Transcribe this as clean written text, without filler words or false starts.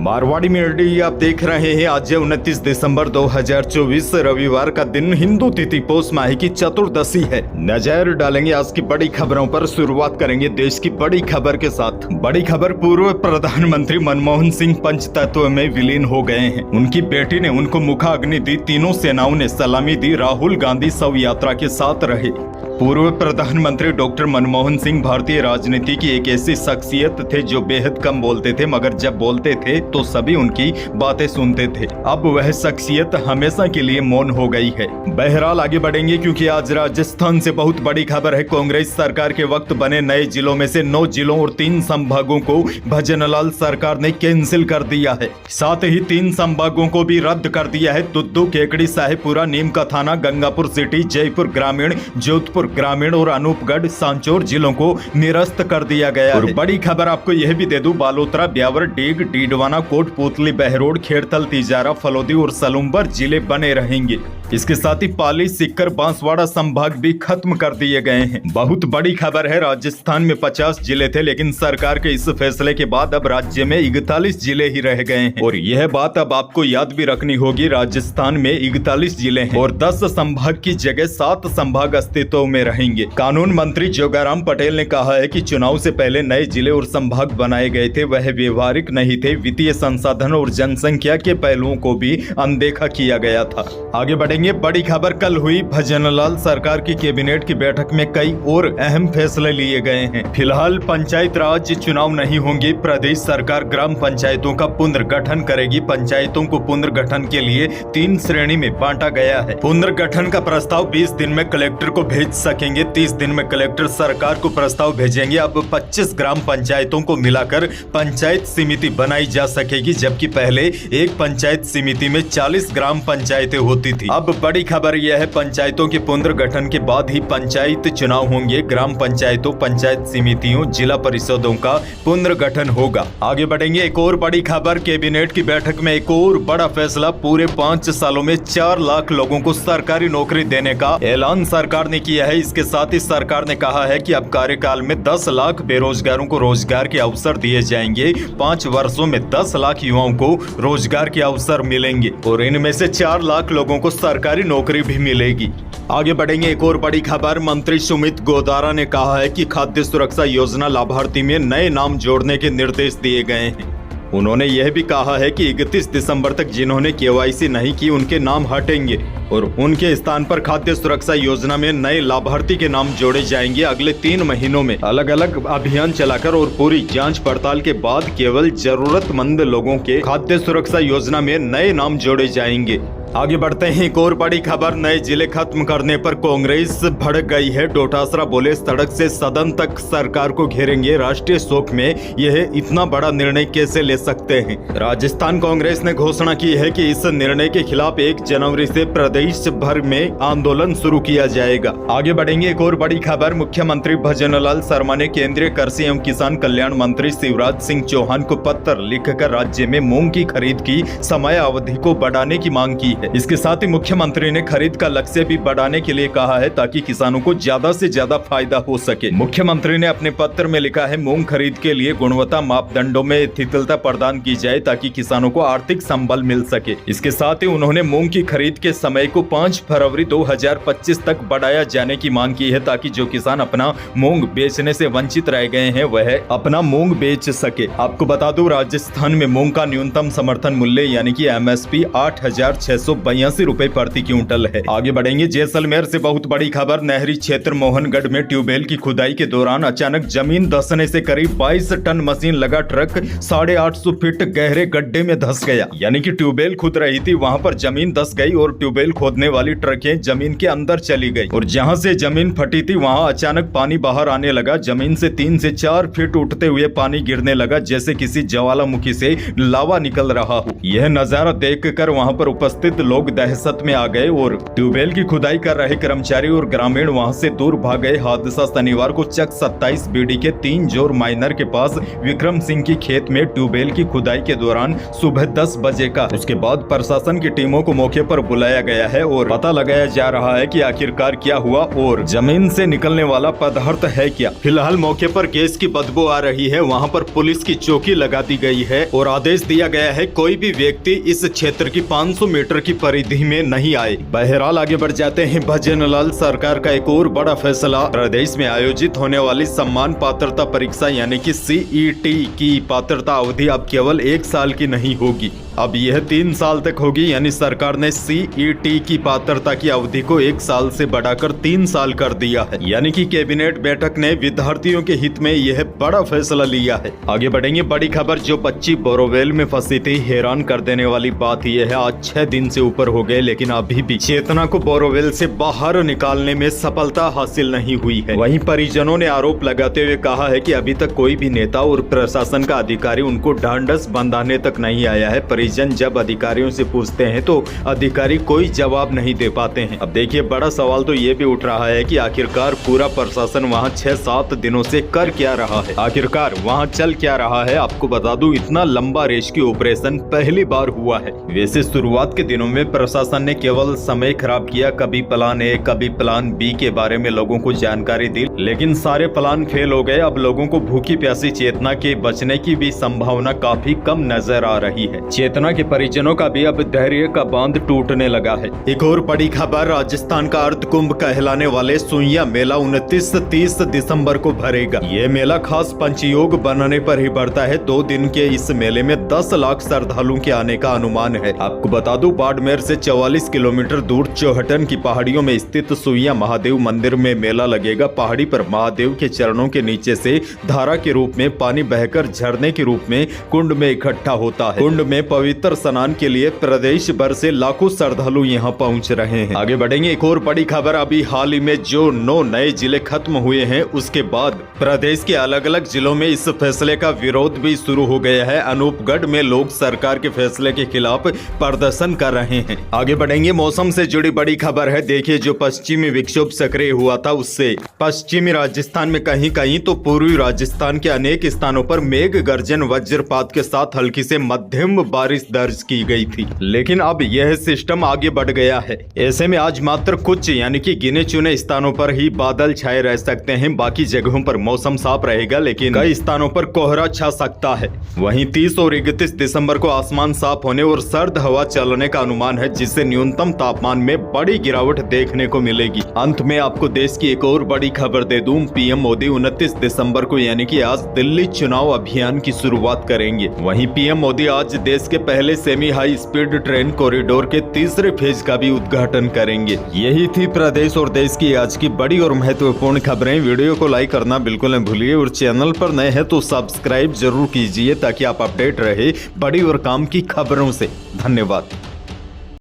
Marwari media आप देख रहे हैं। आज 29 दिसंबर 2024 रविवार का दिन, हिंदू तिथि पौष माह की चतुर्दशी है। नजर डालेंगे आज की बड़ी खबरों पर। शुरुआत करेंगे देश की बड़ी खबर के साथ। बड़ी खबर, पूर्व प्रधानमंत्री मनमोहन सिंह पंचतत्व में विलीन हो गए हैं। उनकी बेटी ने उनको मुखाग्नि दी। तीनों सेनाओं ने सलामी दी। राहुल गांधी शव यात्रा के साथ रहे। पूर्व प्रधानमंत्री डॉक्टर मनमोहन सिंह भारतीय राजनीति की एक ऐसी शख्सियत थे जो बेहद कम बोलते थे, मगर जब बोलते थे तो सभी उनकी बातें सुनते थे। अब वह शख्सियत हमेशा के लिए मौन हो गई है। बहरहाल आगे बढ़ेंगे, क्योंकि आज राजस्थान से बहुत बड़ी खबर है। कांग्रेस सरकार के वक्त बने नए जिलों में से 9 जिलों और 3 संभागों को भजनलाल सरकार ने कैंसिल कर दिया है। साथ ही 3 संभागों को भी रद्द कर दिया है। दुद्दू, केकड़ी, साहेबपुरा, नीम का थाना, गंगापुर सिटी, जयपुर ग्रामीण, जोधपुर ग्रामीण और अनूपगढ़, सांचौर जिलों को निरस्त कर दिया गया है। बड़ी खबर आपको यह भी दे दूं, बालोतरा, ब्यावर, डीग, डीडवाना, कोटपूतली, बहरोड, खेड़तल, तिजारा, फलोदी और सलूम्बर जिले बने रहेंगे। इसके साथ ही पाली, सीकर, बांसवाड़ा संभाग भी खत्म कर दिए गए हैं। बहुत बड़ी खबर है। राजस्थान में 50 जिले थे, लेकिन सरकार के इस फैसले के बाद अब राज्य में 41 जिले ही रह गए हैं। और यह बात अब आपको याद भी रखनी होगी। राजस्थान में 41 जिले हैं और 10 संभाग की जगह 7 संभाग अस्तित्व में रहेंगे। कानून मंत्री जोगाराम पटेल ने कहा है कि चुनाव से पहले नए जिले और संभाग बनाए गए थे, वह व्यवहारिक नहीं थे। वित्तीय संसाधन और जनसंख्या के पहलुओं को भी अनदेखा किया गया था। आगे बढ़ेंगे। बड़ी खबर, कल हुई भजनलाल सरकार की कैबिनेट की बैठक में कई और अहम फैसले लिए गए हैं। फिलहाल पंचायत राज चुनाव नहीं होंगे। प्रदेश सरकार ग्राम पंचायतों का पुनर्गठन करेगी। पंचायतों को पुनर्गठन के लिए 3 श्रेणी में बांटा गया है। पुनर्गठन का प्रस्ताव 20 दिन में कलेक्टर को भेज सकेंगे। 30 दिन में कलेक्टर सरकार को प्रस्ताव भेजेंगे। अब 25 ग्राम पंचायतों को मिलाकर पंचायत समिति बनाई जा सकेगी, जबकि पहले एक पंचायत समिति में 40 ग्राम पंचायतें होती थी। अब बड़ी खबर यह है, पंचायतों के पुनर्गठन के बाद ही पंचायत चुनाव होंगे। ग्राम पंचायतों, पंचायत समितियों, जिला परिषदों का पुनर्गठन होगा। आगे बढ़ेंगे। एक और बड़ी खबर, कैबिनेट की बैठक में एक और बड़ा फैसला, पूरे 5 सालों में 4 लाख लोगों को सरकारी नौकरी देने का ऐलान सरकार ने किया है। इसके साथ ही सरकार ने कहा है कि अब कार्यकाल में 10 लाख बेरोजगारों को रोजगार के अवसर दिए जाएंगे। 5 वर्षों में 10 लाख युवाओं को रोजगार के अवसर मिलेंगे और इनमें से 4 लाख लोगों को सरकारी नौकरी भी मिलेगी। आगे बढ़ेंगे। एक और बड़ी खबर, मंत्री सुमित गोदारा ने कहा है कि खाद्य सुरक्षा योजना लाभार्थी में नए नाम जोड़ने के निर्देश दिए गए हैं। उन्होंने यह भी कहा है कि 31 दिसंबर तक जिन्होंने केवाईसी नहीं की उनके नाम हटेंगे और उनके स्थान पर खाद्य सुरक्षा योजना में नए लाभार्थी के नाम जोड़े जाएंगे। अगले 3 महीनों में अलग अलग अभियान चलाकर और पूरी जांच पड़ताल के बाद केवल जरूरतमंद लोगों के खाद्य सुरक्षा योजना में नए नाम जोड़े जाएंगे। आगे बढ़ते हैं। एक और बड़ी खबर, नए जिले खत्म करने पर कांग्रेस भड़क गई है। डोटासरा बोले सड़क से सदन तक सरकार को घेरेंगे। राष्ट्रीय शोक में यह इतना बड़ा निर्णय कैसे ले सकते हैं। राजस्थान कांग्रेस ने घोषणा की है कि इस निर्णय के खिलाफ 1 जनवरी से प्रदेश भर में आंदोलन शुरू किया जाएगा। आगे बढ़ेंगे। एक और बड़ी खबर, मुख्यमंत्री भजनलाल शर्मा ने केंद्रीय कृषि एवं किसान कल्याण मंत्री शिवराज सिंह चौहान को पत्र लिखकर राज्य में मूंग की खरीद की समय अवधि को बढ़ाने की मांग की है। इसके साथ ही मुख्यमंत्री ने खरीद का लक्ष्य भी बढ़ाने के लिए कहा है, ताकि किसानों को ज्यादा से ज्यादा फायदा हो सके। मुख्यमंत्री ने अपने पत्र में लिखा है, मूंग खरीद के लिए गुणवत्ता मापदंडों में शिथिलता प्रदान की जाए, ताकि किसानों को आर्थिक संबल मिल सके। इसके साथ ही उन्होंने मूंग की खरीद के समय को 5 फरवरी 2025 तक बढ़ाया जाने की मांग की है, ताकि जो किसान अपना मूंग बेचने से वंचित रह गए हैं वह अपना मूंग बेच सके। आपको बता दूं, राजस्थान में मूंग का न्यूनतम समर्थन मूल्य यानी कि MSP 8,682 रुपए प्रति क्विंटल है। आगे बढ़ेंगे। जैसलमेर से बहुत बड़ी खबर, नहरी क्षेत्र मोहनगढ़ में ट्यूबवेल की खुदाई के दौरान अचानक जमीन धंसने से करीब 22 टन मशीन लगा ट्रक 850 फीट गहरे गड्ढे में धंस गया। यानी कि ट्यूबवेल खुद रही थी, वहां पर जमीन धंस गई और ट्यूबवेल खोदने वाली ट्रकें जमीन के अंदर चली गई और जहां से जमीन फटी थी वहां अचानक पानी बाहर आने लगा। जमीन से 3 से 4 फीट उठते हुए पानी गिरने लगा, जैसे किसी ज्वालामुखी से लावा निकल रहा हो। यह नजारा देखकर वहां पर उपस्थित लोग दहशत में आ गए और ट्यूबवेल की खुदाई कर रहे कर्मचारी और ग्रामीण वहां से दूर भाग गए। हादसा शनिवार को चक 27 बीडी के 3 जोर माइनर के पास विक्रम सिंह की खेत में ट्यूबवेल की खुदाई के दौरान सुबह 10 बजे का। उसके बाद प्रशासन की टीमों को मौके पर बुलाया गया गया है और पता लगाया जा रहा है कि आखिरकार क्या हुआ और जमीन से निकलने वाला पदार्थ है क्या। फिलहाल मौके पर गैस की बदबू आ रही है, वहाँ पर पुलिस की चौकी लगा दी गई है और आदेश दिया गया है कोई भी व्यक्ति इस क्षेत्र की 500 मीटर की परिधि में नहीं आए। बहरहाल आगे बढ़ जाते हैं। भजन लाल सरकार का एक और बड़ा फैसला, प्रदेश में आयोजित होने वाली सम्मान पात्रता परीक्षा यानी कि CET की पात्रता अवधि अब केवल 1 साल की नहीं होगी, अब यह 3 साल तक होगी। यानी सरकार ने CET की पात्रता की अवधि को 1 साल से बढ़ाकर 3 साल कर दिया है। यानी कि कैबिनेट बैठक ने विद्यार्थियों के हित में यह बड़ा फैसला लिया है। आगे बढ़ेंगे। बड़ी खबर, जो बच्ची बोरोवेल में फंसी थी, हैरान कर देने वाली बात यह है आज 6 दिन से ऊपर हो गए लेकिन अभी भी चेतना को बोरोवेल से बाहर निकालने में सफलता हासिल नहीं हुई है। वहीं परिजनों ने आरोप लगाते हुए कहा है कि अभी तक कोई भी नेता और प्रशासन का अधिकारी उनको ढांढस बंधाने तक नहीं आया है। परिजन जब अधिकारियों से पूछते हैं तो अधिकारी कोई जवाब नहीं दे पाते हैं। अब देखिए, बड़ा सवाल तो ये भी उठ रहा है कि आखिरकार पूरा प्रशासन वहाँ 6-7 दिनों से कर क्या रहा है, आखिरकार वहाँ चल क्या रहा है। आपको बता दूं, इतना लंबा रेस्क्यू ऑपरेशन पहली बार हुआ है। वैसे शुरुआत के दिनों में प्रशासन ने केवल समय खराब किया, कभी प्लान A कभी प्लान B के बारे में लोगों को जानकारी दी, लेकिन सारे प्लान फेल हो गए। अब लोगों को भूखी प्यासी चेतना के बचने की भी संभावना काफी कम नजर आ रही है। चेतना के परिजनों का भी अब धैर्य का बांध टूटने लगा है। एक और बड़ी खबर, राजस्थान का अर्ध कुंभ कहलाने वाले सुइया मेला 29-30 दिसंबर को भरेगा। ये मेला खास पंचयोग बनने पर ही बढ़ता है। 2 दिन के इस मेले में 10 लाख श्रद्धालुओं के आने का अनुमान है। आपको बता दूं, बाड़मेर से 44 किलोमीटर दूर चौहटन की पहाड़ियों में स्थित सुइया महादेव मंदिर में मेला लगेगा। पहाड़ी पर महादेव के चरणों के नीचे से धारा के रूप में पानी बहकर झरने के रूप में कुंड में इकट्ठा होता है। कुंड में पवित्र स्नान के लिए प्रदेश भर से लाखों श्रद्धालु यहां पहुंच रहे हैं। आगे बढ़ेंगे। एक और बड़ी खबर, अभी हाल ही में जो 9 नए जिले खत्म हुए हैं उसके बाद प्रदेश के अलग अलग जिलों में इस फैसले का विरोध भी शुरू हो गया है। अनूपगढ़ में लोग सरकार के फैसले के खिलाफ प्रदर्शन कर रहे हैं। आगे बढ़ेंगे। मौसम से जुड़ी बड़ी खबर है। देखिए, जो पश्चिमी विक्षोभ सक्रिय हुआ था उससे पश्चिमी राजस्थान में कहीं कहीं तो पूर्वी राजस्थान के अनेक स्थानों पर मेघ गर्जन वज्रपात के साथ हल्की से मध्यम बारिश दर्ज की गई थी, लेकिन अब यह सिस्टम आगे बढ़ गया है। ऐसे में आज मात्र कुछ यानी कि गिने चुने स्थानों पर ही बादल छाए रह सकते हैं। बाकी जगहों पर मौसम साफ रहेगा, लेकिन कई स्थानों पर कोहरा छा सकता है। वहीं 30 और 31 दिसंबर को आसमान साफ होने और सर्द हवा चलने का अनुमान है, जिससे न्यूनतम तापमान में बड़ी गिरावट देखने को मिलेगी। अंत में आपको देश की एक और बड़ी खबर दे दूं, पीएम मोदी 29 दिसंबर को यानी कि आज दिल्ली चुनाव अभियान की शुरुआत करेंगे। वहीं पीएम मोदी आज देश के पहले semi high speed train corridor के 3रे फेज का भी उद्घाटन करेंगे। यही थी प्रदेश और देश की आज की बड़ी और महत्वपूर्ण खबरें। वीडियो को लाइक करना बिल्कुल न भूलिए और चैनल पर नए हैं तो सब्सक्राइब जरूर कीजिए ताकि आप अपडेट रहे बड़ी और काम की खबरों से। धन्यवाद।